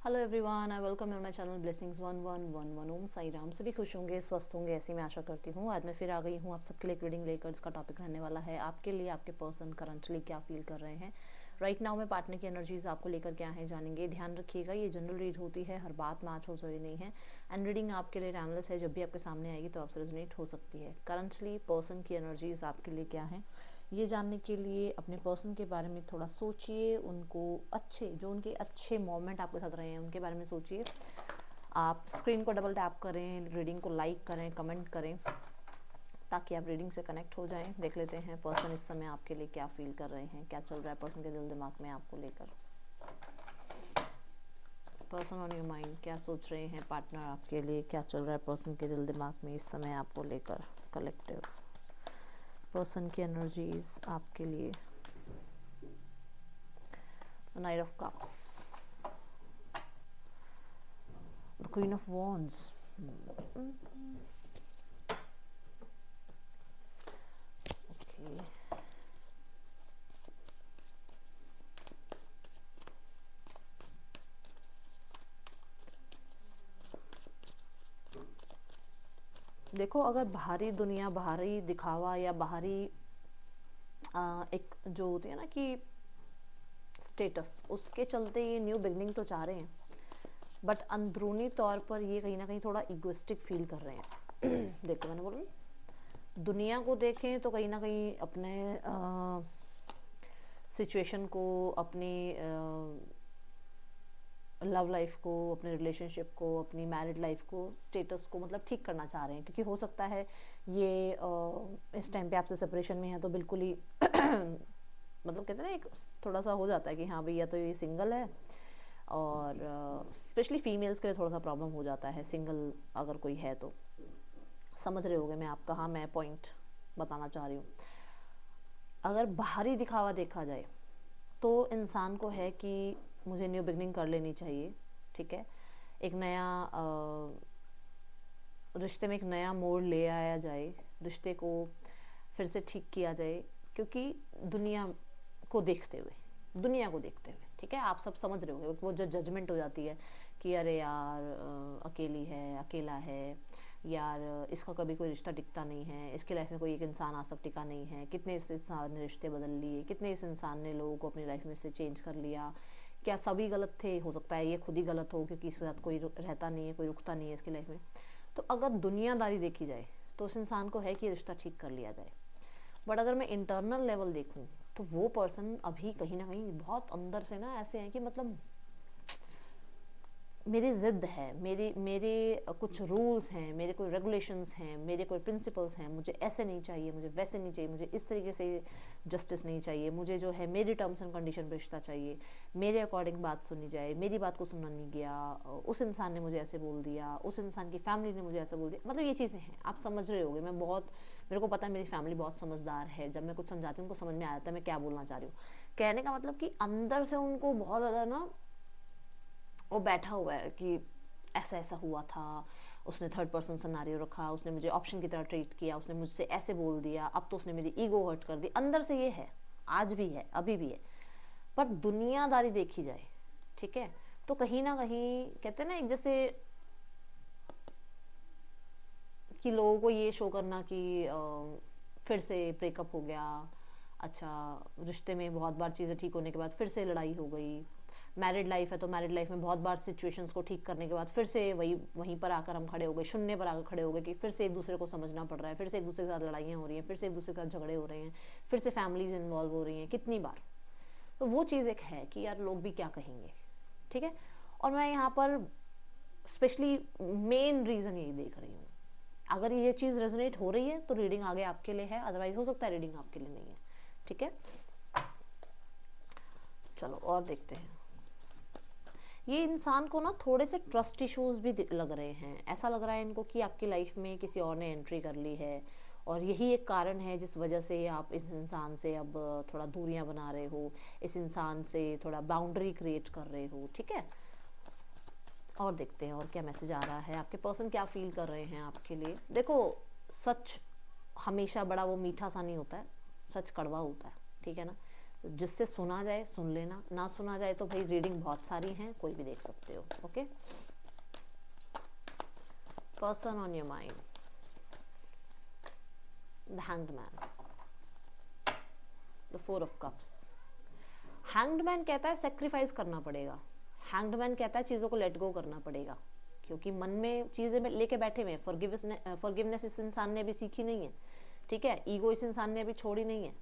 Hello everyone, I welcome you my channel blessings 1111। ओम साई राम। सभी खुश होंगे, स्वस्थ होंगे, ऐसी मैं आशा करती हूँ। आज मैं फिर आ गई हूँ आप सबके लिए एक रीडिंग लेकर। इसका टॉपिक रहने वाला है आपके लिए आपके पर्सन करंटली क्या फील कर रहे हैं राइट नाउ में। पार्टनर की एनर्जीज आपको लेकर क्या है जानेंगे। ध्यान रखिएगा, ये जनरल रीड होती है, हर बात मैच हो जरूरी नहीं है। एंड रीडिंग आपके लिए टाइमलेस है, जब भी आपके सामने आएगी तो आपसे रेजोनेट हो सकती है। करंटली पर्सन की एनर्जीज आपके लिए क्या है, ये जानने के लिए अपने पर्सन के बारे में थोड़ा सोचिए। उनको अच्छे जो उनके अच्छे मोमेंट आपके साथ रहे हैं उनके बारे में सोचिए। आप स्क्रीन को डबल टैप करें, रीडिंग को लाइक करें, कमेंट करें, ताकि आप रीडिंग से कनेक्ट हो जाएं। देख लेते हैं पर्सन इस समय आपके लिए क्या फील कर रहे हैं, क्या चल रहा है पर्सन के दिल दिमाग में आपको लेकर। पर्सन ऑन योर माइंड, क्या सोच रहे हैं पार्टनर आपके लिए, क्या चल रहा है पर्सन के दिल दिमाग में इस समय आपको लेकर। कलेक्टिव पर्सन की एनर्जीज आपके लिए। Night of cups, the queen of wands. Okay, देखो, अगर बाहरी दुनिया, बाहरी दिखावा या बाहरी एक जो होती है ना कि स्टेटस, उसके चलते ये न्यू बिगनिंग तो चाह रहे हैं, बट अंदरूनी तौर पर ये कहीं ना कहीं थोड़ा इगोइस्टिक फील कर रहे हैं। देखो, मैंने बोला दुनिया को देखें तो कहीं ना कहीं अपने सिचुएशन को, अपनी लव लाइफ को, अपने रिलेशनशिप को, अपनी मैरिड लाइफ को, स्टेटस को मतलब ठीक करना चाह रहे हैं। क्योंकि हो सकता है ये इस टाइम पे आपसे सेपरेशन में है तो बिल्कुल ही मतलब कहते हैं ना, एक थोड़ा सा हो जाता है कि हाँ भैया तो ये सिंगल है। और स्पेशली फीमेल्स के लिए थोड़ा सा प्रॉब्लम हो जाता है सिंगल अगर कोई है तो। समझ रहे होगे मैं आपका हाँ मैं पॉइंट बताना चाह रही हूँ। अगर बाहरी दिखावा देखा जाए तो इंसान को है कि मुझे न्यू बिगनिंग कर लेनी चाहिए, ठीक है। एक नया रिश्ते में एक नया मोड़ ले आया जाए, रिश्ते को फिर से ठीक किया जाए। क्योंकि दुनिया को देखते हुए, दुनिया को देखते हुए, ठीक है, आप सब समझ रहे होंगे वो जो जजमेंट हो जाती है कि अरे यार अकेली है, अकेला है यार, इसका कभी कोई रिश्ता टिकता नहीं है, इसके लाइफ में कोई एक इंसान आज तक टिका नहीं है, कितने इस इंसान ने रिश्ते बदल लिए, कितने इस इंसान ने लोगों को अपनी लाइफ में से चेंज कर लिया, क्या सभी गलत थे, हो सकता है ये खुद ही गलत हो क्योंकि इसके साथ कोई रहता नहीं है, कोई रुकता नहीं है इसकी लाइफ में। तो अगर दुनियादारी देखी जाए तो उस इंसान को है कि रिश्ता ठीक कर लिया जाए। बट अगर मैं इंटरनल लेवल देखूं तो वो पर्सन अभी कहीं ना कहीं बहुत अंदर से ना ऐसे हैं कि मतलब मेरी ज़िद है, मेरे मेरे कुछ रूल्स हैं, मेरे कोई रेगुलेशंस हैं, मेरे कोई प्रिंसिपल्स हैं, मुझे ऐसे नहीं चाहिए, मुझे वैसे नहीं चाहिए, मुझे इस तरीके से जस्टिस नहीं चाहिए, मुझे जो है मेरी टर्म्स एंड कंडीशन पे रिश्ता चाहिए, मेरे अकॉर्डिंग बात सुनी जाए, मेरी बात को सुनना नहीं गया, उस इंसान ने मुझे ऐसे बोल दिया, उस इंसान की फैमिली ने मुझे ऐसे बोल दिया। मतलब ये चीज़ें हैं, आप समझ रहे होगे। मैं बहुत, मेरे को पता है मेरी फैमिली बहुत समझदार है, जब मैं कुछ समझाती हूँ उनको समझ में आ जाता है मैं क्या बोलना चाह रही हूँ। कहने का मतलब कि अंदर से उनको बहुत ज़्यादा ना वो बैठा हुआ है कि ऐसा ऐसा हुआ था, उसने थर्ड पर्सन सिनेरियो रखा, उसने मुझे ऑप्शन की तरह ट्रीट किया, उसने मुझसे ऐसे बोल दिया, अब तो उसने मेरी ईगो हर्ट कर दी। अंदर से ये है, आज भी है, अभी भी है। पर दुनियादारी देखी जाए, ठीक है, तो कहीं ना कहीं कहते हैं ना, एक जैसे कि लोगों को ये शो करना कि फिर से ब्रेकअप हो गया, अच्छा रिश्ते में बहुत बार चीज़ें ठीक होने के बाद फिर से लड़ाई हो गई, मैरिड लाइफ है तो मैरिड लाइफ में बहुत बार सिचुएशंस को ठीक करने के बाद फिर से वही वहीं पर आकर हम खड़े हो गए, शून्य पर आकर खड़े हो गए कि फिर से एक दूसरे को समझना पड़ रहा है, फिर से एक दूसरे के साथ लड़ाइयाँ हो रही हैं, फिर से एक दूसरे के साथ झगड़े हो रहे हैं, फिर से फैमिलीज इन्वॉल्व हो रही हैं कितनी बार। तो वो चीज़ एक है कि यार लोग भी क्या कहेंगे, ठीक है। और मैं यहाँ पर स्पेशली मेन रीज़न यही देख रही हूँ। अगर ये चीज़ रेजोनेट हो रही है तो रीडिंग आगे आपके लिए है, अदरवाइज हो सकता है रीडिंग आपके लिए नहीं है, ठीक है। चलो और देखते हैं। ये इंसान को ना थोड़े से ट्रस्ट इश्यूज भी लग रहे हैं। ऐसा लग रहा है इनको कि आपकी लाइफ में किसी और ने एंट्री कर ली है और यही एक कारण है जिस वजह से आप इस इंसान से अब थोड़ा दूरियां बना रहे हो, इस इंसान से थोड़ा बाउंड्री क्रिएट कर रहे हो, ठीक है। और देखते हैं और क्या मैसेज आ रहा है, आपके पर्सन क्या फील कर रहे हैं आपके लिए। देखो, सच हमेशा बड़ा वो मीठा सा नहीं होता है, सच कड़वा होता है, ठीक है ना। जिससे सुना जाए सुन लेना, ना सुना जाए तो भाई रीडिंग बहुत सारी हैं, कोई भी देख सकते हो। Okay, person on your mind, the hanged man, the four of cups. Hanged man कहता है सेक्रीफाइस करना पड़ेगा, हैंग्ड मैन कहता है चीज़ों को लेट गो करना पड़ेगा, क्योंकि मन में चीज़ें लेके बैठे हुए। फॉरगिवनेस इस इंसान ने अभी सीखी नहीं है, ठीक है, ईगो इस इंसान ने अभी छोड़ी नहीं है।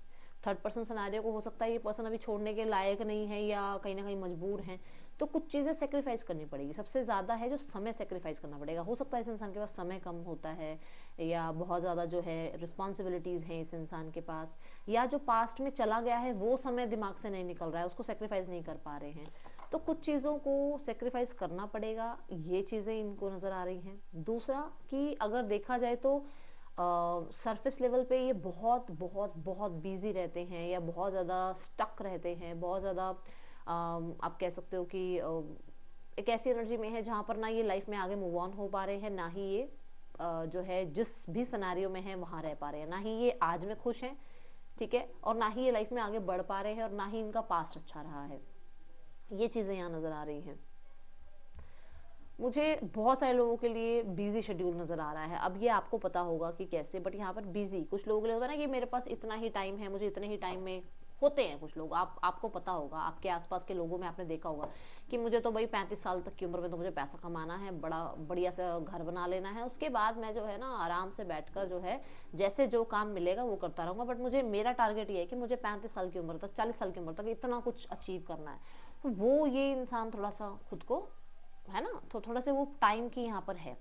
थर्ड पर्सन सिनेरियो को हो सकता है ये पर्सन अभी छोड़ने के लायक नहीं है या कहीं ना कहीं मजबूर हैं, तो कुछ चीज़ें सेक्रीफाइस करनी पड़ेगी। सबसे ज़्यादा है जो समय सेक्रीफाइस करना पड़ेगा। हो सकता है इस इंसान के पास समय कम होता है, या बहुत ज़्यादा जो है रिस्पॉन्सिबिलिटीज़ हैं इस इंसान के पास, या जो पास्ट में चला गया है वो समय दिमाग से नहीं निकल रहा है, उसको सेक्रीफाइस नहीं कर पा रहे हैं, तो कुछ चीज़ों को सेक्रीफाइस करना पड़ेगा। ये चीज़ें इनको नज़र आ रही हैं। दूसरा कि अगर देखा जाए तो सरफेस लेवल पे ये बहुत बहुत बहुत बिजी रहते हैं, या बहुत ज़्यादा स्टक रहते हैं, बहुत ज़्यादा आप कह सकते हो कि एक ऐसी एनर्जी में है जहाँ पर ना ये लाइफ में आगे मूव ऑन हो पा रहे हैं, ना ही ये जो है जिस भी सिनेरियो में है वहाँ रह पा रहे हैं, ना ही ये आज में खुश हैं, ठीक है, और ना ही ये लाइफ में आगे बढ़ पा रहे हैं, और ना ही इनका पास्ट अच्छा रहा है। ये चीज़ें यहाँ नज़र आ रही हैं। मुझे बहुत सारे लोगों के लिए बिजी शेड्यूल नज़र आ रहा है। अब ये आपको पता होगा कि कैसे, बट यहाँ पर बिजी कुछ लोगों के लिए होता है ना कि मेरे पास इतना ही टाइम है, मुझे इतने ही टाइम में होते हैं कुछ लोग। आपको पता होगा, आपके आसपास के लोगों में आपने देखा होगा कि मुझे तो भाई 35 साल तक की उम्र में तो मुझे पैसा कमाना है, बड़ा बढ़िया सा घर बना लेना है, उसके बाद मैं जो है ना आराम से बैठकर जो है जैसे जो काम मिलेगा वो करता रहूँगा। बट मुझे मेरा टारगेट ये है कि मुझे 35 साल की उम्र तक, 40 साल की उम्र तक इतना कुछ अचीव करना है। तो वो ये इंसान थोड़ा सा खुद को है ना, तो थोड़ा सा वो टाइम की यहाँ पर है।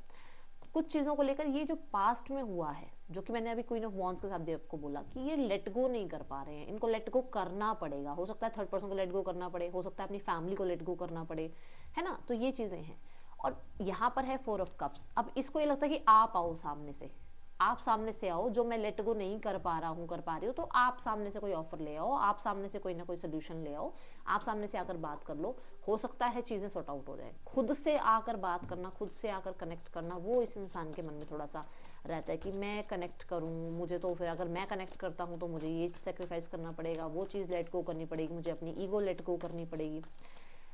कुछ चीज़ों को लेकर ये जो पास्ट में हुआ है, जो कि मैंने अभी क्वीन ऑफ वॉन्ड्स के साथ भी आपको बोला कि ये लेट गो नहीं कर पा रहे हैं, इनको लेट गो करना पड़ेगा। हो सकता है थर्ड पर्सन को लेट गो करना पड़े, हो सकता है अपनी फैमिली को लेट गो करना पड़े, है ना, तो ये चीज़ें हैं। और यहाँ पर है 4 ऑफ कप्स। अब इसको ये लगता है कि आप आओ सामने से, आप सामने से आओ, जो मैं लेट गो नहीं कर पा रहा हूँ, कर पा रही हूँ, तो आप सामने से कोई ऑफर ले आओ, आप सामने से कोई ना कोई सोल्यूशन ले आओ, आप सामने से आकर बात कर लो। हो सकता है चीज़ें सॉर्ट आउट हो जाए। खुद से आकर बात करना, खुद से आकर कनेक्ट करना, वो इस इंसान के मन में थोड़ा सा रहता है कि मैं कनेक्ट करूँ, मुझे तो फिर अगर मैं कनेक्ट करता हूँ तो मुझे ये सेक्रीफाइस करना पड़ेगा, वो चीज़ लेट गो करनी पड़ेगी, मुझे अपनी ईगो लेट गो करनी पड़ेगी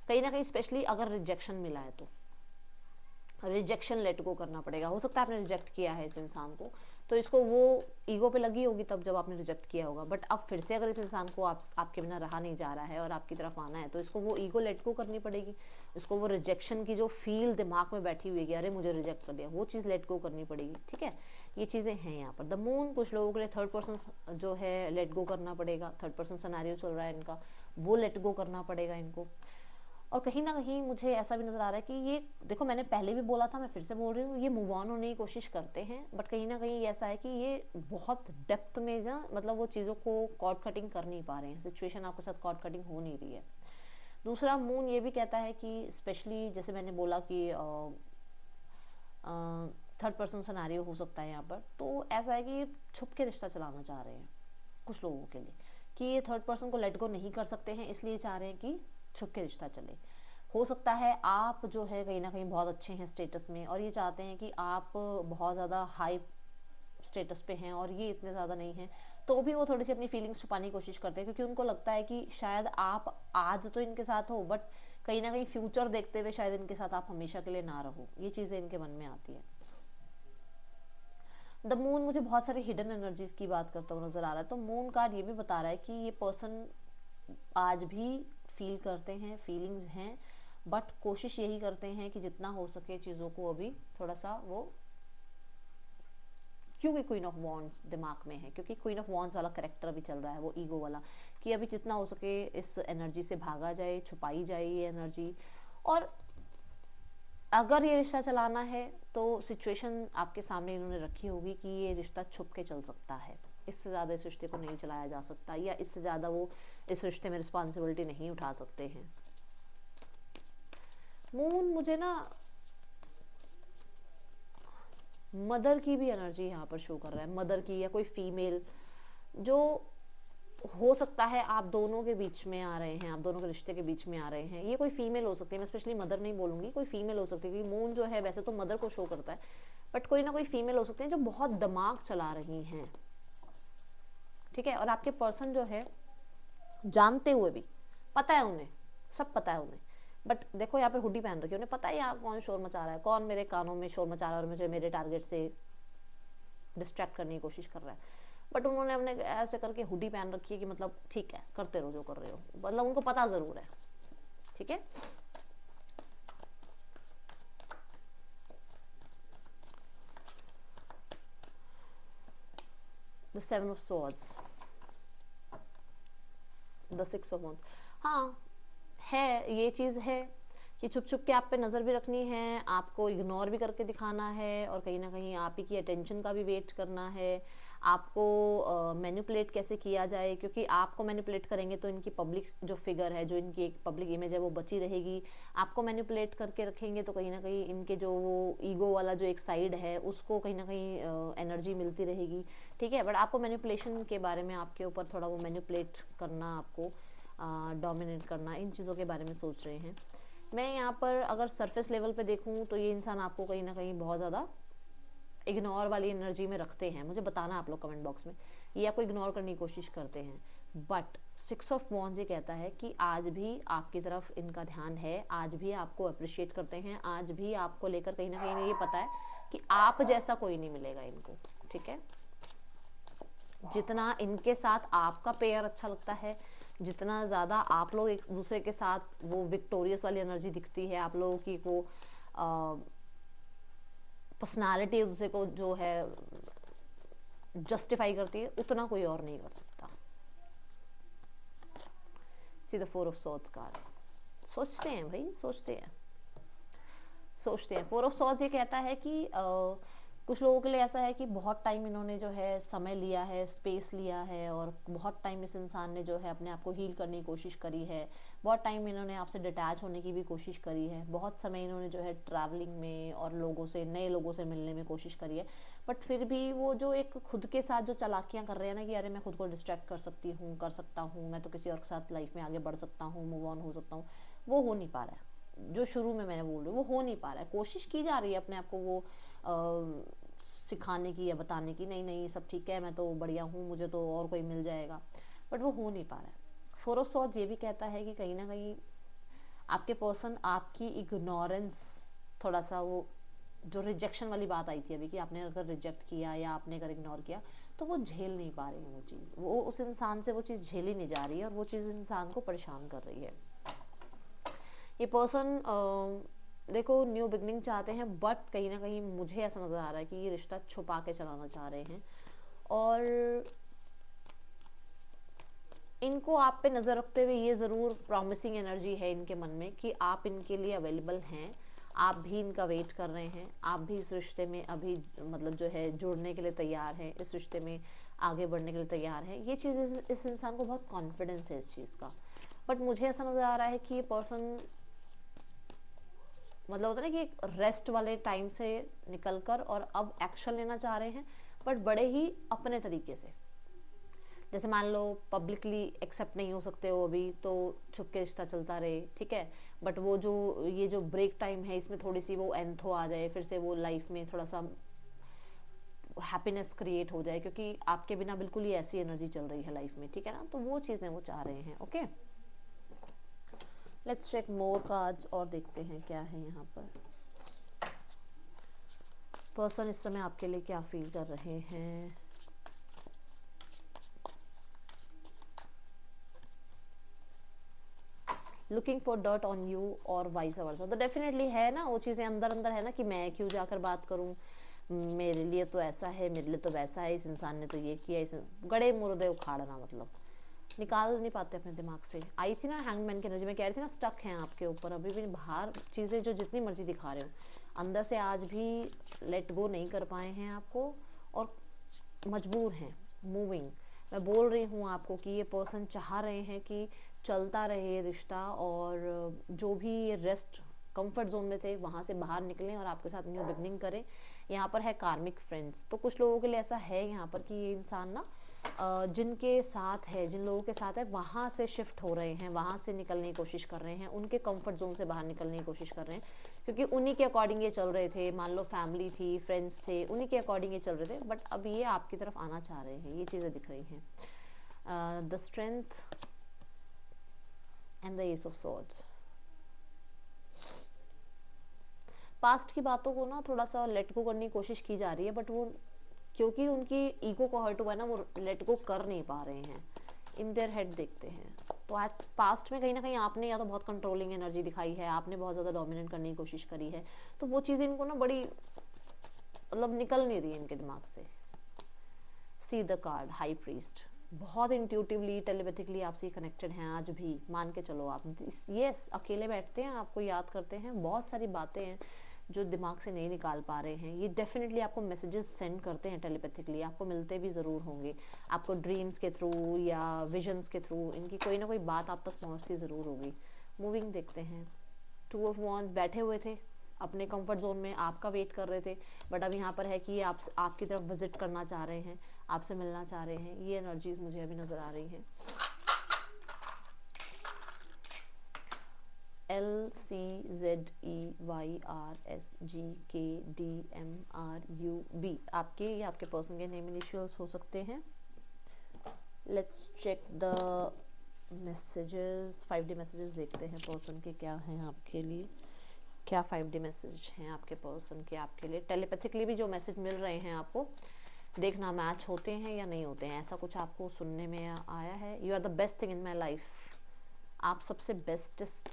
कहीं ना कहीं। स्पेशली अगर रिजेक्शन मिला है तो रिजेक्शन लेट गो करना पड़ेगा। हो सकता है आपने रिजेक्ट किया है इस इंसान को, तो इसको वो ईगो पे लगी होगी तब जब आपने रिजेक्ट किया होगा। बट अब फिर से अगर इस इंसान को आपके बिना रहा नहीं जा रहा है और आपकी तरफ आना है, तो इसको वो ईगो लेट गो करनी पड़ेगी। इसको वो रिजेक्शन की जो फील दिमाग में बैठी हुई है कि अरे मुझे रिजेक्ट कर दिया, वो चीज़ लेट गो करनी पड़ेगी, ठीक है। ये चीज़ें हैं यहाँ पर। द मून, कुछ लोगों के लिए थर्ड पर्सन जो है लेट गो करना पड़ेगा। थर्ड पर्सन सिनेरियो चल रहा है इनका, वो लेट गो करना पड़ेगा इनको। और कहीं ना कहीं मुझे ऐसा भी नज़र आ रहा है कि ये देखो, मैंने पहले भी बोला था, मैं फिर से बोल रही हूँ, ये मूव ऑन होने की कोशिश करते हैं, बट कहीं ना कहीं ऐसा है कि ये बहुत डेप्थ में ना, मतलब वो चीज़ों को कॉर्ड कटिंग कर नहीं पा रहे हैं, सिचुएशन आपके साथ कॉर्ड कटिंग हो नहीं रही है। दूसरा, मून ये भी कहता है कि स्पेशली जैसे मैंने बोला कि थर्ड पर्सन सिनेरियो हो सकता है यहाँ पर, तो ऐसा है कि छुप के रिश्ता चलाना चाह रहे हैं कुछ लोगों के लिए, कि ये थर्ड पर्सन को लेट गो नहीं कर सकते हैं, इसलिए चाह रहे हैं कि छुप के रिश्ता चले। हो सकता है आप जो है कहीं ना कहीं बहुत अच्छे हैं स्टेटस में, और ये चाहते हैं कि आप बहुत ज़्यादा हाई स्टेटस पे हैं और ये इतने ज़्यादा नहीं हैं, तो भी वो थोड़ी सी अपनी फीलिंग्स छुपाने की कोशिश करते हैं, क्योंकि उनको लगता है कि शायद आप आज तो इनके साथ हो, बट कहीं ना कहीं फ्यूचर देखते हुए शायद इनके साथ आप हमेशा के लिए ना रहो। ये चीज़ें इनके मन में आती है। द मून मुझे बहुत सारी हिडन एनर्जीज की बात करता हुआ नजर आ रहा है। तो मून कार्ड ये भी बता रहा है कि ये पर्सन आज भी फील करते हैं, फीलिंग्स हैं, बट कोशिश यही करते हैं कि जितना हो सके चीज़ों को अभी थोड़ा सा वो, क्योंकि क्वीन ऑफ वॉन्ड्स दिमाग में है, क्योंकि क्वीन ऑफ वॉन्ड्स वाला कैरेक्टर अभी चल रहा है, वो ईगो वाला, कि अभी जितना हो सके इस एनर्जी से भागा जाए, छुपाई जाए ये एनर्जी। और अगर ये रिश्ता चलाना है तो सिचुएशन आपके सामने इन्होंने रखी होगी कि ये रिश्ता छुप के चल सकता है, इससे ज़्यादा इस रिश्ते को नहीं चलाया जा सकता, या इससे ज़्यादा वो इस रिश्ते में रिस्पॉन्सिबिलिटी नहीं उठा सकते हैं। मून मुझे ना मदर की भी एनर्जी यहाँ पर शो कर रहा है, मदर की, या कोई फीमेल जो हो सकता है आप दोनों के बीच में आ रहे हैं, आप दोनों के रिश्ते के बीच में आ रहे हैं। ये कोई फीमेल हो सकती है, मैं स्पेशली मदर नहीं बोलूँगी, कोई फीमेल हो सकती है, क्योंकि मून जो है वैसे तो मदर को शो करता है, बट कोई ना कोई फीमेल हो सकती है जो बहुत दिमाग चला रही हैं, ठीक है। और आपके पर्सन जो है जानते हुए भी, पता है उन्हें, सब पता है उन्हें, बट देखो यहाँ पे हुडी पहन रखी है, उन्हें पता है यहाँ कौन शोर मचा रहा है, कौन मेरे कानों में शोर मचा रहा है और मुझे मेरे टारगेट से डिस्ट्रैक्ट करने की कोशिश कर रहा है, बट उन्होंने अपने ऐसे करके हुडी पहन रखी है कि मतलब ठीक है करते रहो जो कर रहे हो, मतलब उनको पता ज़रूर है, ठीक है। The 7 of swords, the 6 of wands, हाँ है ये चीज़ है कि छुप छुप के आप पे नज़र भी रखनी है, आपको इग्नोर भी करके दिखाना है, और कहीं ना कहीं आप ही की अटेंशन का भी वेट करना है, आपको मैनिपुलेट कैसे किया जाए, क्योंकि आपको मैनिपुलेट करेंगे तो इनकी पब्लिक जो फिगर है, जो इनकी एक पब्लिक इमेज है वो बची रहेगी, आपको मैनिपुलेट करके रखेंगे तो कहीं ना कहीं इनके जो वो ईगो वाला जो एक साइड है उसको कहीं ना कहीं एनर्जी मिलती रहेगी, ठीक है। बट आपको मैनिपुलेशन के बारे में, आपके ऊपर थोड़ा वो मैनिपुलेट करना, आपको डोमिनेट करना, इन चीज़ों के बारे में सोच रहे हैं। मैं यहाँ पर अगर सरफेस लेवल पे देखूँ तो ये इंसान आपको कहीं ना कहीं बहुत ज़्यादा इग्नोर वाली एनर्जी में रखते हैं, मुझे बताना आप लोग कमेंट बॉक्स में, ये आपको इग्नोर करने की कोशिश करते हैं, बट 6 ऑफ वॉन्ड्स ये कहता है कि आज भी आपकी तरफ इनका ध्यान है, आज भी आपको अप्रिशिएट करते हैं, आज भी आपको लेकर कहीं ना कहीं ये पता है कि आप जैसा कोई नहीं मिलेगा इनको, ठीक है। जितना इनके साथ आपका पेयर अच्छा लगता है, जितना ज़्यादा आप लोग एक दूसरे के साथ वो विक्टोरियस वाली एनर्जी दिखती है, आप लोगों की वो पर्सनालिटी एक दूसरे को जो है जस्टिफाई करती है, उतना कोई और नहीं कर सकता। See the 4 of swords card, सोचते हैं भाई, सोचते हैं। 4 ऑफ सॉर्ड्स ये कहता है कि कुछ लोगों के लिए ऐसा है कि बहुत टाइम इन्होंने जो है समय लिया है, स्पेस लिया है, और बहुत टाइम इस इंसान ने जो है अपने आप को हील करने की कोशिश करी है, बहुत टाइम इन्होंने आपसे डिटैच होने की भी कोशिश करी है, बहुत समय इन्होंने जो है ट्रैवलिंग में और लोगों से, नए लोगों से मिलने में कोशिश करी है, बट फिर भी वो जो एक खुद के साथ जो चालाकियाँ कर रहे हैं ना कि अरे मैं खुद को डिस्ट्रैक्ट कर सकती हूँ, कर सकता हूँ, मैं तो किसी और के साथ लाइफ में आगे बढ़ सकता हूँ, मूव ऑन हो सकता हूँ, वो हो नहीं पा रहा है। जो शुरू में मैंने बोल रही हूँ वो हो नहीं पा रहा है, कोशिश की जा रही है अपने आप को वो सिखाने की या बताने की, नहीं नहीं सब ठीक है, मैं तो बढ़िया हूँ, मुझे तो और कोई मिल जाएगा, बट वो हो नहीं पा रहा है। 4 ऑफ सॉर्ड्स ये भी कहता है कि कहीं ना कहीं आपके पर्सन आपकी इग्नोरेंस, थोड़ा सा वो जो रिजेक्शन वाली बात आई थी अभी कि आपने अगर रिजेक्ट किया या आपने अगर इग्नोर किया तो वो झेल नहीं पा रही है वो चीज़, वो उस इंसान से वो चीज़ झेली नहीं जा रही है और वो चीज़ इंसान को परेशान कर रही है। ये पर्सन देखो न्यू बिगनिंग चाहते हैं, बट कहीं ना कहीं मुझे ऐसा नज़र आ रहा है कि ये रिश्ता छुपा के चलाना चाह रहे हैं, और इनको आप पे नज़र रखते हुए ये ज़रूर प्रॉमिसिंग एनर्जी है इनके मन में कि आप इनके लिए अवेलेबल हैं, आप भी इनका वेट कर रहे हैं, आप भी इस रिश्ते में अभी मतलब जो है जुड़ने के लिए तैयार हैं, इस रिश्ते में आगे बढ़ने के लिए तैयार हैं। ये चीज़ इस इंसान को बहुत कॉन्फिडेंस है इस चीज़ का, बट मुझे ऐसा नज़र आ रहा है कि ये पर्सन मतलब होता है ना कि रेस्ट वाले टाइम से निकल कर और अब एक्शन लेना चाह रहे हैं, बट बड़े ही अपने तरीके से। जैसे मान लो पब्लिकली एक्सेप्ट नहीं हो सकते हो अभी तो छुप के रिश्ता चलता रहे, ठीक है, बट वो जो ये जो ब्रेक टाइम है इसमें थोड़ी सी वो एंथो आ जाए, फिर से वो लाइफ में थोड़ा सा हैप्पीनेस क्रिएट हो जाए, क्योंकि आपके बिना बिल्कुल ही ऐसी एनर्जी चल रही है लाइफ में, ठीक है ना, तो वो चीज़ें वो चाह रहे हैं। Okay, let's check more cards और देखते हैं क्या है यहाँ पर। पर्सन इस समय आपके लिए क्या फील कर रहे हैं। Looking for dirt on you और वाइस वर्सा, तो डेफिनेटली है ना वो चीज़ें अंदर अंदर है ना कि मैं क्यों जाकर बात करूं, मेरे लिए तो ऐसा है, मेरे लिए तो वैसा है, इस इंसान ने तो ये किया, इस गड़े मुर्दे उखाड़ना, मतलब निकाल नहीं पाते अपने दिमाग से। आई थी ना हैंगमैन की एनर्जी, में कह रही थी ना स्टक हैं आपके ऊपर अभी भी, बाहर चीज़ें जो जितनी मर्जी दिखा रहे हो अंदर से आज भी लेट गो नहीं कर पाए हैं आपको, और मजबूर हैं मूविंग। मैं बोल रही हूँ आपको कि ये पर्सन चाह रहे हैं कि चलता रहे रिश्ता, और जो भी ये रेस्ट कंफर्ट जोन में थे वहाँ से बाहर निकलें और आपके साथ न्यू बिगनिंग करें। यहाँ पर है कार्मिक फ्रेंड्स, तो कुछ लोगों के लिए ऐसा है यहाँ पर कि ये इंसान ना जिनके साथ है, जिन लोगों के साथ है वहाँ से शिफ्ट हो रहे हैं, वहाँ से निकलने की कोशिश कर रहे हैं, उनके कंफर्ट जोन से बाहर निकलने की कोशिश कर रहे हैं, क्योंकि उन्हीं के अकॉर्डिंग ये चल रहे थे। मान लो फैमिली थी, फ्रेंड्स थे, उन्हीं के अकॉर्डिंग ये चल रहे थे, बट अब ये आपकी तरफ आना चाह रहे हैं, ये चीज़ें दिख रही हैं। The strength, and the S of swords. Past की बातों को ना थोड़ा सा लेट गो करने की कोशिश की जा रही है, बट वो क्योंकि उनकी ईगो को हर्ट हुआ है ना, वो लेट गो कर नहीं पा रहे हैं। इन देयर हेड देखते हैं तो आज पास्ट में कहीं ना कहीं आपने या तो बहुत कंट्रोलिंग एनर्जी दिखाई है, आपने बहुत ज़्यादा डोमिनेट करने की कोशिश करी है, तो वो चीज़ें इनको ना बड़ी मतलब निकल नहीं रही है इनके दिमाग से। See the card high priest, बहुत इंट्यूटिवली टेलीपैथिकली आपसे कनेक्टेड हैं आज भी, मान के चलो आप। यस, अकेले बैठते हैं, आपको याद करते हैं, बहुत सारी बातें हैं जो दिमाग से नहीं निकाल पा रहे हैं। ये डेफिनेटली आपको मैसेजेस सेंड करते हैं टेलीपैथिकली, आपको मिलते भी ज़रूर होंगे, आपको ड्रीम्स के थ्रू या विजन्स के थ्रू इनकी कोई ना कोई बात आप तक पहुंचती ज़रूर होगी। मूविंग देखते हैं, 2 ऑफ वॉन्ड्स, बैठे हुए थे अपने कंफर्ट जोन में, आपका वेट कर रहे थे, बट अब यहाँ पर है कि आप आपकी तरफ विजिट करना चाह रहे हैं, आपसे मिलना चाह रहे हैं। ये एनर्जीज मुझे अभी नज़र आ रही हैं। LCZEYRSGKDMRUB आपके या आपके पर्सन के नेम इनिशियल्स हो सकते हैं। Let's check the messages, 5D messages देखते हैं पर्सन के क्या हैं आपके लिए, क्या 5D मैसेज हैं आपके पर्सन के आपके लिए। टेलीपैथिकली भी जो मैसेज मिल रहे हैं आपको, देखना मैच होते हैं या नहीं होते हैं। ऐसा कुछ आपको सुनने में आया है, you are the best thing in my life, आप सबसे बेस्टेस्ट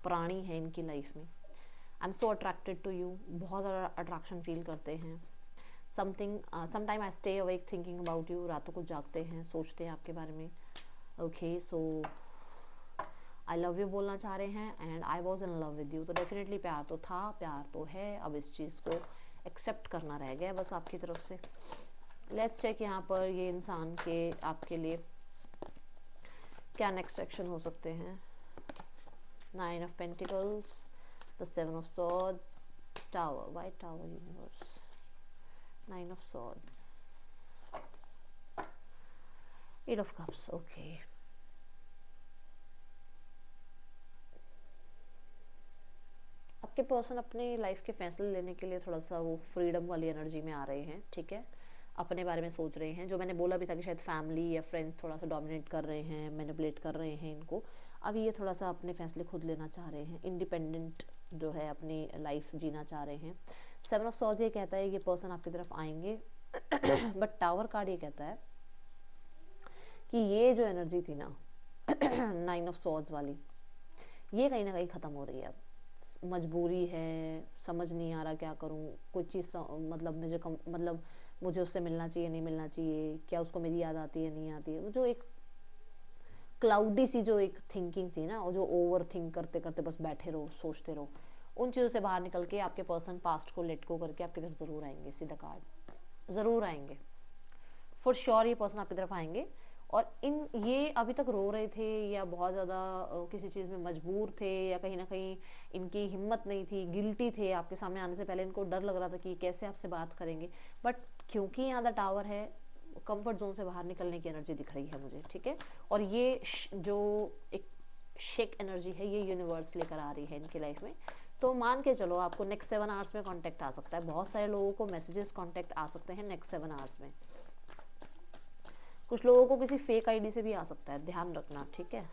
प्राणी हैं इनकी लाइफ में। I am so attracted to you, बहुत ज़्यादा अट्रैक्शन फील करते हैं। Sometime I stay awake thinking about you, रातों को जागते हैं, सोचते हैं आपके बारे में। Okay, so I love you बोलना चाह रहे हैं and I was in love with you. तो डेफिनेटली प्यार तो था, प्यार तो है, अब इस चीज़ को एक्सेप्ट करना रह गया बस आपकी तरफ से। लेट्स चेक यहाँ पर ये इंसान के आपके लिए क्या नेक्स्ट एक्शन हो सकते हैं। 9 of Pentacles, the 7 of Swords, Tower, White Tower Universe, 9 of Swords, 8 of Cups, okay. आपके पर्सन अपने लाइफ के फैसले लेने के लिए थोड़ा सा वो फ्रीडम वाली एनर्जी में आ रहे हैं, ठीक है। अपने बारे में सोच रहे हैं, जो मैंने बोला भी था कि शायद फैमिली या फ्रेंड्स थोड़ा सा डोमिनेट कर रहे हैं, मैनिपुलेट कर रहे हैं इनको। अभी ये थोड़ा सा अपने फैसले खुद लेना चाह रहे हैं, इंडिपेंडेंट जो है अपनी लाइफ जीना चाह रहे हैं। 7 of Swords ये कहता है ये पर्सन आपकी तरफ आएंगे बट टावर कार्ड ये कहता है कि ये जो एनर्जी थी ना 9 of Swords वाली, ये कहीं ना कहीं ख़त्म हो रही है। अब मजबूरी है, समझ नहीं आ रहा क्या करूँ, कोई चीज़ मतलब मुझे उससे मिलना चाहिए नहीं मिलना चाहिए, क्या उसको मेरी याद आती है नहीं आती है। वो जो एक क्लाउडी सी जो एक थिंकिंग थी ना, वो जो ओवर थिंक करते करते बस बैठे रहो, सोचते रहो, उन चीज़ों से बाहर निकल के आपके पर्सन पास्ट को लेट गो करके आपकी तरफ ज़रूर आएंगे। सीधा कार्ड, ज़रूर आएंगे, फॉर श्योर ये पर्सन आपकी तरफ आएंगे। और ये अभी तक रो रहे थे या बहुत ज़्यादा किसी चीज़ में मजबूर थे या कहीं ना कहीं इनकी हिम्मत नहीं थी, गिल्टी थे, आपके सामने आने से पहले इनको डर लग रहा था कि कैसे आपसे बात करेंगे, बट क्योंकि यहाँ द टावर है, कंफर्ट जोन से बाहर निकलने की एनर्जी दिख रही है मुझे, ठीक है। और ये जो एक शेक एनर्जी है ये यूनिवर्स लेकर आ रही है इनकी लाइफ में। तो मान के चलो आपको नेक्स्ट 7 आवर्स में कांटेक्ट आ सकता है, बहुत सारे लोगों को मैसेजेस कांटेक्ट आ सकते हैं नेक्स्ट 7 आवर्स में। कुछ लोगों को किसी फेक आईडी से भी आ सकता है, ध्यान रखना, ठीक है।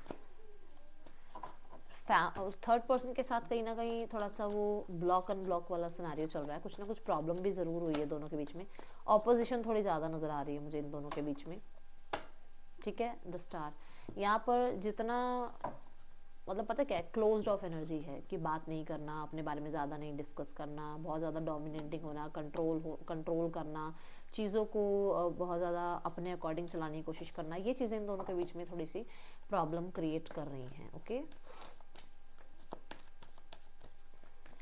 थर्ड पर्सन के साथ कहीं ना कहीं थोड़ा सा वो ब्लॉक अनब्लॉक वाला सिनेरियो चल रहा है, कुछ ना कुछ प्रॉब्लम भी ज़रूर हुई है दोनों के बीच में। ऑपोजिशन थोड़ी ज़्यादा नज़र आ रही है मुझे इन दोनों के बीच में, ठीक है। द स्टार यहाँ पर जितना मतलब पता क्या है, क्लोज्ड ऑफ एनर्जी है कि बात नहीं करना, अपने बारे में ज़्यादा नहीं डिस्कस करना, बहुत ज़्यादा डोमिनेटिंग होना, कंट्रोल करना, चीज़ों को बहुत ज़्यादा अपने अकॉर्डिंग चलाने की कोशिश करना, ये चीज़ें इन दोनों के बीच में थोड़ी सी प्रॉब्लम क्रिएट कर रही हैं, ओके।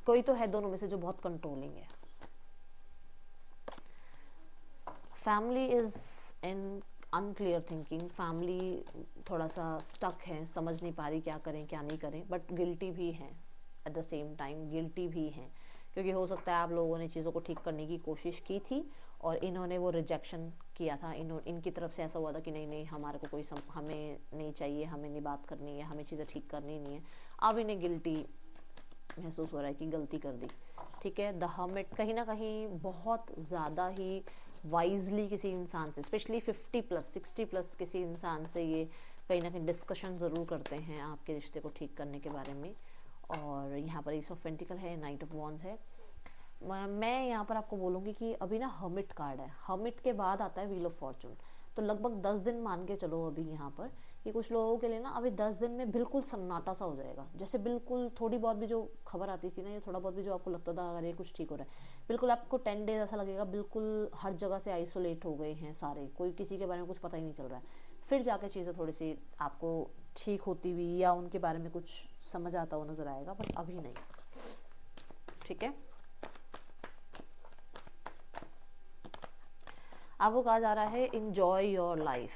कोई तो है दोनों में से जो बहुत कंट्रोलिंग है। Family is in unclear thinking, family थोड़ा सा स्टक है, समझ नहीं पा रही क्या करें क्या नहीं करें, बट गिल्टी भी है at the same time, guilty भी है क्योंकि हो सकता है आप लोगों ने चीज़ों को ठीक करने की कोशिश की थी और इन्होंने वो रिजेक्शन किया था, इनकी तरफ से ऐसा हुआ था कि नहीं नहीं हमारे को कोई हमें नहीं चाहिए, हमें नहीं बात करनी है, हमें चीज़ें ठीक करनी नहीं है। अब इन्हें गिल्टी महसूस हो रहा है कि गलती कर दी, ठीक है। द हर्मिट कहीं ना कहीं बहुत ज़्यादा ही वाइजली किसी इंसान से, स्पेशली 50+, 60+ किसी इंसान से ये कहीं ना कहीं डिस्कशन ज़रूर करते हैं आपके रिश्ते को ठीक करने के बारे में। और यहाँ पर एस ऑफ पेंटिकल है, नाइट ऑफ वॉन्ड्स है। मैं यहाँ पर आपको बोलूँगी कि अभी ना हर्मिट कार्ड है, हर्मिट के बाद आता है व्हील ऑफ फॉर्चून। तो लगभग 10 दिन मान के चलो अभी यहाँ पर कि कुछ लोगों के लिए ना अभी 10 दिन में बिल्कुल सन्नाटा सा हो जाएगा। जैसे बिल्कुल थोड़ी बहुत भी जो खबर आती थी ना, या थोड़ा बहुत भी जो आपको लगता था अगर ये कुछ ठीक हो रहा है, बिल्कुल आपको 10 डेज ऐसा लगेगा बिल्कुल हर जगह से आइसोलेट हो गए हैं सारे, कोई किसी के बारे में कुछ पता ही नहीं चल रहा है। फिर जाके चीज़ें थोड़ी सी आपको ठीक होती हुई या उनके बारे में कुछ समझ आता हुआ नज़र आएगा, बट अभी नहीं। ठीक है, आपको कहा जा रहा है enjoy your life,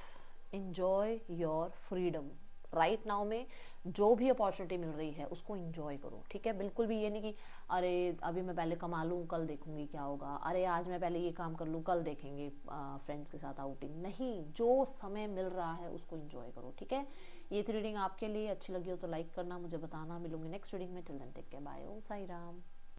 enjoy your freedom. Right now में जो भी अपॉर्चुनिटी मिल रही है उसको इंजॉय करो। ठीक है, बिल्कुल भी ये नहीं कि अरे अभी मैं पहले कमा लूँ कल देखूंगी क्या होगा, अरे आज मैं पहले ये काम कर लूँ कल देखेंगे फ्रेंड्स के साथ आउटिंग। नहीं, जो समय मिल रहा है उसको इंजॉय करो। ठीक है, ये थी रीडिंग आपके लिए। अच्छी लगी हो तो लाइक करना, मुझे बताना। मिलूंगी नेक्स्ट रीडिंग में। Till then take care, bye. Om Sai Ram.